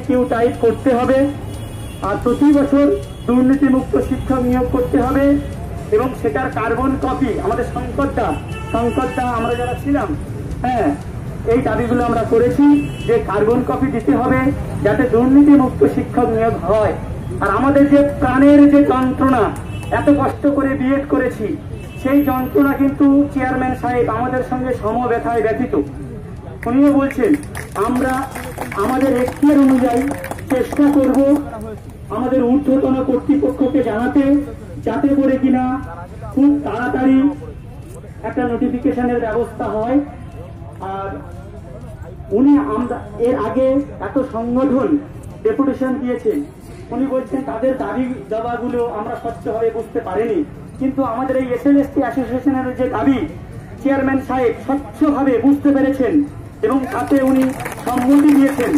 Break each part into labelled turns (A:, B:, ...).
A: Q type করতে হবে, আর প্রতি বছর দুর্নীতিমুক্ত শিক্ষক নিয়োগ করতে হবে এবং সেটার কার্বন কপি আমাদের সংকটটা আমরা যারা ছিলাম, হ্যাঁ, এই দাবিগুলো আমরা করেছি যে কার্বন কপি দিতে হবে যাতে দুর্নীতিমুক্ত শিক্ষক নিয়োগ হয়। আর আমাদের যে প্রাণের যে যন্ত্রণা, এত কষ্ট করে বিএড করেছি, সেই যন্ত্রণা কিন্তু চেয়ারম্যান সাহেব আমাদের সঙ্গে সমব্যথায় ব্যথিত। উনিও বলছেন আমরা আমাদের এখতিয়ার অনুযায়ী চেষ্টা করব আমাদের ঊর্ধ্বতন কর্তৃপক্ষকে জানাতে, যাতে করে কিনা খুব তাড়াতাড়ি একটা নোটিফিকেশনের ব্যবস্থা হয়। আর উনি আমরা এর আগে এত সংগঠন ডেপুটেশন দিয়েছেন, উনি বলছেন তাদের দাবি দাবাগুলো আমরা স্বচ্ছভাবে বুঝতে পারিনি, কিন্তু আমাদের এই এসএলএসটি অ্যাসোসিয়েশনের যে দাবি চেয়ারম্যান সাহেব স্বচ্ছভাবে বুঝতে পেরেছেন এবং তাতে উনি সম্মতি দিয়েছেন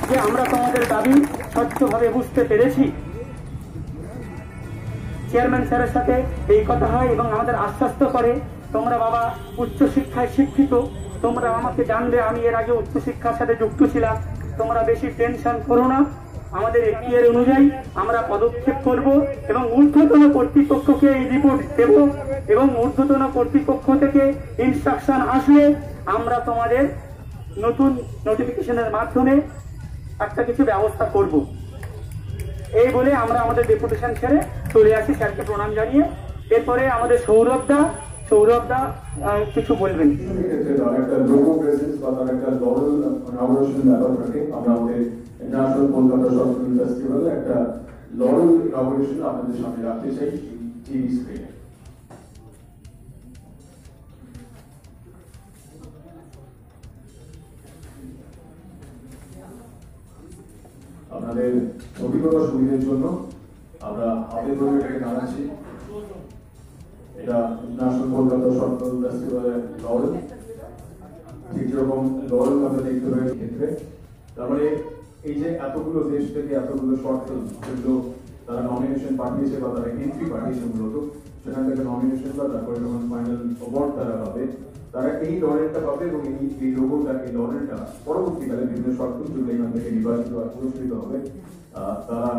A: যে আমরা তোমাদের দাবি স্বচ্ছভাবে বুঝতে পেরেছি। চেয়ারম্যান স্যারের সাথে এই কথা হয় এবং আমাদের আশ্বস্ত করে, তোমরা বাবা উচ্চশিক্ষায় শিক্ষিত, তোমরা আমাকে জানবে, আমি এর আগে উচ্চশিক্ষার সাথে যুক্ত ছিলাম, তোমরা বেশি টেনশন করো না, আমাদের এখতিয়ার অনুযায়ী আমরা পদক্ষেপ করব এবং ঊর্ধ্বতন কর্তৃপক্ষকে এই রিপোর্ট দেব এবং ঊর্ধ্বতন কর্তৃপক্ষ থেকে ইনস্ট্রাকশন আসলে আমরা তোমাদের নতুন নোটিফিকেশনের মাধ্যমে একটা কিছু ব্যবস্থা করব। এই বলে আমরা আমাদের ডেপুটেশন ছেড়ে চলে আসি, স্যারকে প্রণাম জানিয়ে। এরপরে আমাদের সৌরভ দা কিছু বলবেন।
B: আপনাদের অভিজ্ঞতা সুবিধের জন্য আমরা হাতে ধরে এটাকে জানাচ্ছি, এটা ন্যাশনাল কলকাতা শর্ট ফিল্ম ফেস্টিভ্যালের লরেল। ঠিক যেরকম লরেল আমরা দেখতে পাই ক্ষেত্রে, তারপরে এই যে এতগুলো দেশ থেকে এতগুলো শর্ট ফিল্ম যেগুলো তারা নমিনেশন পাঠিয়েছে বা তারা এন্ট্রি পাঠিয়েছে, মূলত সেখান থেকে নমিনেশন বা তারপরে যখন ফাইনাল অ্যাওয়ার্ড তারা পাবে, তারা এই লরেলটা পাবে এবং এই লোগোটা, এই লরেলটা পরবর্তীকালে বিভিন্ন শর্ট ফিল্ম যেগুলো এখান থেকে নির্বাচিত বা পুরস্কৃত হবে, তারা